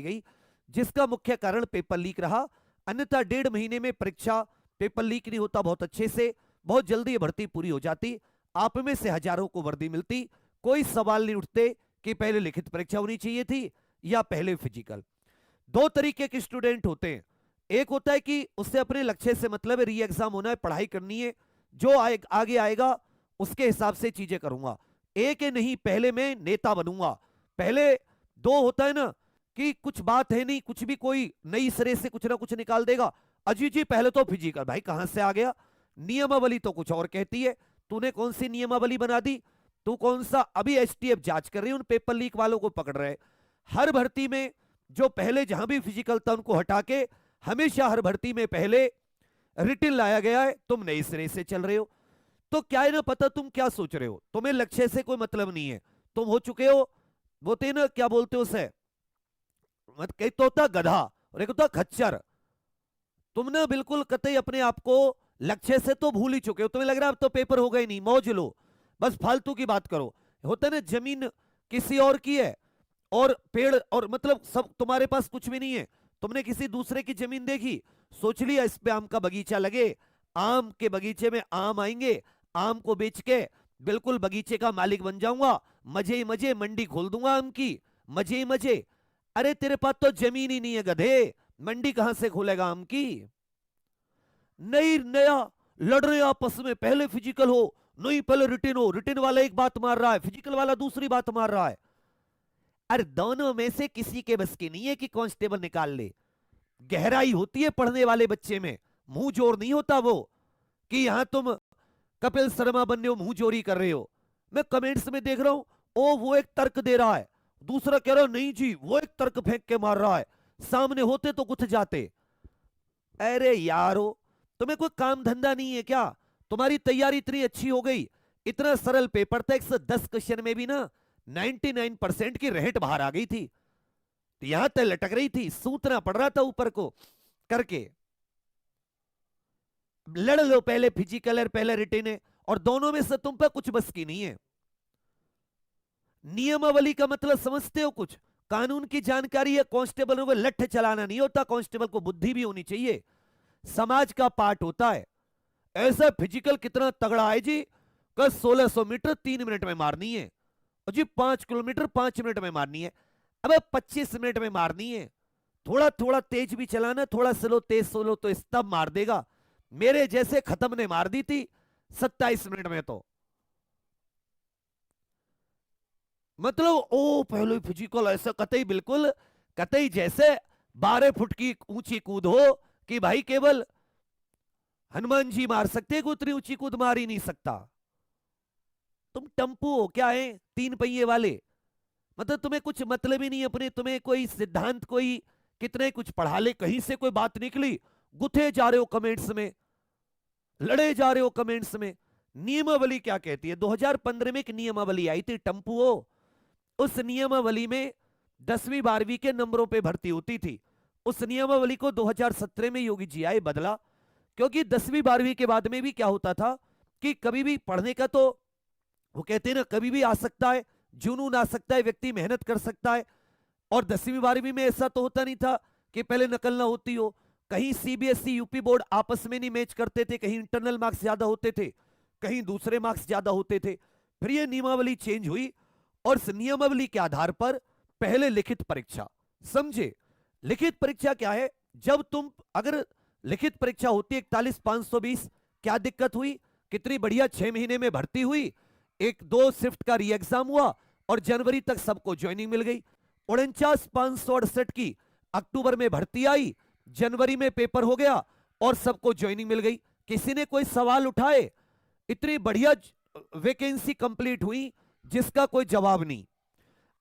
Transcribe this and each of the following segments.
गई, जिसका मुख्य कारण पेपर लीक रहा। अन्यथा 1.5 महीने में परीक्षा पेपर लीक नहीं होता बहुत अच्छे से, बहुत जल्दी ये भर्ती पूरी हो जाती, आप में से हजारों को वर्दी मिलती, कोई सवाल नहीं उठते कि पहले लिखित परीक्षा होनी चाहिए थी या पहले फिजिकल। दो तरीके के स्टूडेंट होते हैं, एक होता है कि उससे अपने लक्ष्य से मतलब है, री एग्जाम होना है, पढ़ाई करनी है, जो आगे आएगा उसके हिसाब से चीजें करूंगा। एक है नहीं, पहले मैं नेता बनूंगा। पहले दो होता है ना कि कुछ बात है नहीं, कुछ भी कोई नई सिरे से कुछ ना कुछ निकाल देगा, अजी जी पहले तो फिजिकल, भाई कहां से आ गया? नियमावली तो कुछ और कहती है, तूने कौन सी नियमावली बना दी? तू कौन सा, अभी एसटीएफ जांच कर रही है, उन पेपर लीक वालों को पकड़ रहे। हर भर्ती में जो पहले जहां भी फिजिकल था उनको हटा के हमेशा हर भर्ती में पहले रिटिन लाया गया है। तुम नए सिरे से चल रहे हो, तो क्या है ना, पता तुम क्या सोच रहे हो, तुम्हें लक्ष्य से कोई मतलब नहीं है, तुम हो चुके हो वो थे ना, क्या बोलते हो उसे, मत कहीं तो होता गधा और एक होता खच्चर। तुम ना बिल्कुल कतई अपने आप को लक्ष्य से तो भूल ही चुके हो, तुम्हें लग रहा है अब तो पेपर हो गए, नहीं मौज लो, बस फालतू की बात करो। होता है ना, जमीन किसी और की है और पेड़ और मतलब सब तुम्हारे पास कुछ भी नहीं है, तुमने किसी दूसरे की जमीन देखी, सोच लिया इस पे आम का बगीचा लगे, आम के बगीचे में आम आएंगे, आम को बेच के बिल्कुल बगीचे का मालिक बन जाऊंगा, मजे ही मजे मंडी खोल दूंगा आम की, मजे ही मजे। अरे तेरे पास तो जमीन ही नहीं है गधे, मंडी कहां से खोलेगा आम की? नई नया लड़ रहे आपस में, पहले फिजिकल हो, नहीं पहले रिटिन हो, रिटिन वाला एक बात मार रहा है, फिजिकल वाला दूसरी बात मार रहा है। अरे दोनों में से किसी के बस की नहीं है कि कांस्टेबल निकाल ले। गहराई होती है पढ़ने वाले बच्चे में, मुंह जोर नहीं होता वो, कि यहां तुम कपिल शर्मा बनने हो मुंह जोरी कर रहे हो। मैं कमेंट्स में देख रहा हूं, ओ वो एक तर्क दे रहा है, दूसरा कह रहा नहीं जी वो एक तर्क फेंक के मार रहा है, सामने होते तो कुछ जाते। अरे यारो, तुम्हें कोई काम धंधा नहीं है क्या? तुम्हारी तैयारी इतनी अच्छी हो गई, इतना सरल पेपर था, 110 क्वेश्चन में भी ना 99% की रेहट बाहर आ गई थी, तो यहां तक लटक रही थी, सूतना पड़ रहा था ऊपर को करके। लड़ लो, पहले फिजिकल है पहले रिटेन है, और दोनों में से तुम पर कुछ बस की नहीं है। नियमावली का मतलब समझते हो कुछ? कानून की जानकारी है, कांस्टेबल को लठ चलाना नहीं होता, कांस्टेबल को बुद्धि भी होनी चाहिए, समाज का पार्ट होता है। ऐसा फिजिकल कितना तगड़ा है जी, कल 1600 मीटर 3 मिनट में मारनी है, और जी 5 किलोमीटर 5 मिनट में मारनी है, अब 25 मिनट में मारनी है। थोड़ा थोड़ा तेज भी चलाना, थोड़ा स्लो तेज सोलो तो स्तंभ मार देगा। मेरे जैसे खत्म ने मार दी थी 27 मिनट में तो। मतलब ओ पहले फिजिकल ऐसा कतई, बिल्कुल कतई जैसे 12 फुट की ऊंची कूद हो कि भाई केवल हनुमान जी मार सकते, कोई उतनी ऊंची कूद मार ही नहीं सकता। तुम टम्पू हो क्या है, 3 पहिए वाले? मतलब तुम्हें कुछ मतलब ही नहीं अपने, तुम्हें कोई सिद्धांत, कोई कितने कुछ पढ़ा ले, कहीं से कोई बात निकली गुथे जा रहे हो कमेंट्स में, लड़े जा रहे हो कमेंट्स में। नियमावली क्या कहती है? 2015 में एक नियमावली आई थी टम्पुओ, उस नियमावली में 10वीं 12वीं के नंबरों पे भर्ती होती थी। उस नियमावली को 2017 में योगी जी आए, बदला, क्योंकि 10वीं 12वीं के बाद में भी क्या होता था कि कभी भी पढ़ने का तो वो कहते हैं ना, कभी भी आ सकता है, जुनून आ सकता है, व्यक्ति मेहनत कर सकता है। और 10वीं 12वीं में ऐसा तो होता नहीं था कि पहले नकल ना होती हो, कहीं सीबीएसई यूपी बोर्ड आपस में नहीं मैच करते थे, कहीं इंटरनल मार्क्स ज्यादा होते थे, कहीं दूसरे मार्क्स ज्यादा होते थे। फिर ये नियमावली चेंज हुई, और इस नियमावली के आधार पर पहले लिखित परीक्षा, समझे? लिखित परीक्षा क्या है? जब तुम अगर लिखित परीक्षा होती है 41,520, क्या दिक्कत हुई? कितनी बढ़िया, 6 महीने में भर्ती हुई, 1-2 शिफ्ट का री एग्जाम हुआ, और जनवरी तक सबको ज्वाइनिंग मिल गई। 49,568 की अक्टूबर में भर्ती आई, जनवरी में पेपर हो गया और सबको ज्वाइनिंग मिल गई। किसी ने कोई सवाल उठाए? इतनी बढ़िया वैकेंसी कंप्लीट हुई जिसका कोई जवाब नहीं।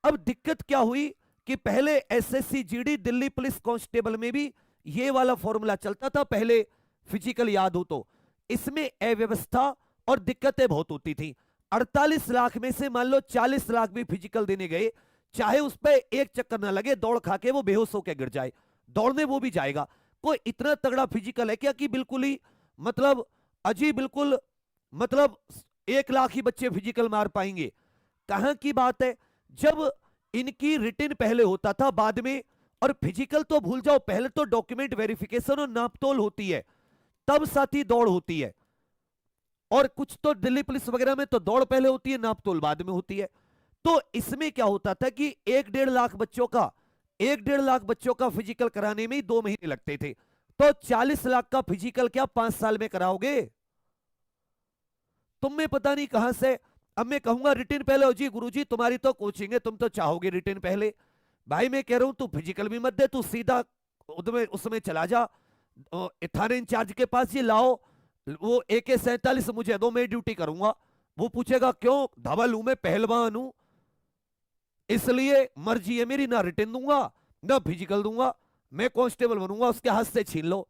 अब दिक्कत क्या हुई कि पहले SSC GD Delhi police constable में भी ये वाला फॉर्मूला चलता था, पहले फिजिकल याद हो तो, इसमें अव्यवस्था और दिक्कतें बहुत होती थी। 48 लाख में से मान लो 40 लाख भी फिजिकल देने गए, चाहे उस पर एक चक्कर ना लगे, दौड़ खा के वो बेहोश होकर गिर जाए, दौड़ने वो भी जाएगा। कोई इतना तगड़ा फिजिकल है क्या कि बिल्कुल ही मतलब अजीब, बिल्कुल मतलब 1 लाख ही बच्चे फिजिकल मार पाएंगे? कहां की बात है? जब इनकी रिटिन पहले होता था, बाद में और फिजिकल तो भूल जाओ, पहले तो डॉक्यूमेंट वेरिफिकेशन और नापतोल होती है, तब साथी दौड़ होती है। और कुछ तो दिल्ली पुलिस वगैरह में तो दौड़ पहले होती है, नापतोल बाद में होती है। तो इसमें क्या होता था कि 1.5 लाख बच्चों का फिजिकल कराने में ही 2 महीने लगते थे। तो 40 लाख का फिजिकल क्या 5 साल में कराओगे? तुम में पता नहीं कहां से। अब मैं कहूंगा रिटर्न पहले हो जी, गुरुजी तुम्हारी तो कोचिंग है, तुम तो चाहोगे रिटर्न पहले। भाई मैं कह रहा हूं तू फिजिकल भी मत दे, तू सीधा उसमें चला जा थाने इंचार्ज के पास, ये लाओ वो AK-47 मुझे दो, मैं ड्यूटी करूंगा। वो पूछेगा क्यों? धवल हूं मैं, पहलवान हूं, इसलिए मर्जी है मेरी, ना रिटर्न दूंगा ना फिजिकल दूंगा, मैं कांस्टेबल बनूंगा, उसके हाथ से छीन लो।